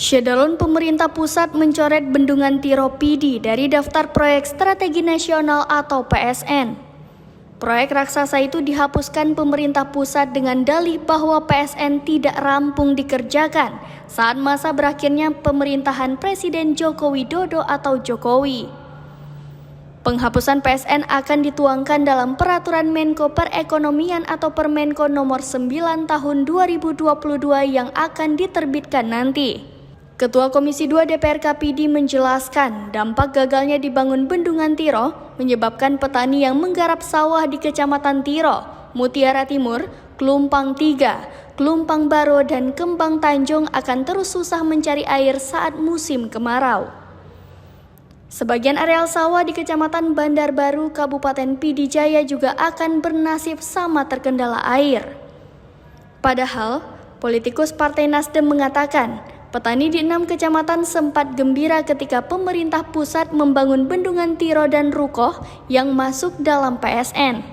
Schedulen pemerintah pusat mencoret Bendungan Tiro Pidi dari daftar proyek strategi nasional atau PSN. Proyek raksasa itu dihapuskan pemerintah pusat dengan dalih bahwa PSN tidak rampung dikerjakan saat masa berakhirnya pemerintahan Presiden Joko Widodo atau Jokowi. Penghapusan PSN akan dituangkan dalam Peraturan Menko Perekonomian atau Permenko nomor 9 tahun 2022 yang akan diterbitkan nanti. Ketua Komisi 2 DPR Kapidi menjelaskan dampak gagalnya dibangun Bendungan Tiro menyebabkan petani yang menggarap sawah di Kecamatan Tiro, Mutiara Timur, Klumpang 3, Klumpang Baro, dan Kembang Tanjung akan terus susah mencari air saat musim kemarau. Sebagian areal sawah di Kecamatan Bandar Baru, Kabupaten Pidi Jaya juga akan bernasib sama terkendala air. Padahal, politikus Partai Nasdem mengatakan, petani di 6 kecamatan sempat gembira ketika pemerintah pusat membangun Bendungan Tiro dan Rukoh yang masuk dalam PSN.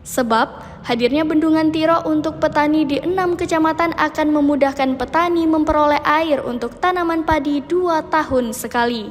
Sebab, hadirnya Bendungan Tiro untuk petani di 6 kecamatan akan memudahkan petani memperoleh air untuk tanaman padi 2 tahun sekali.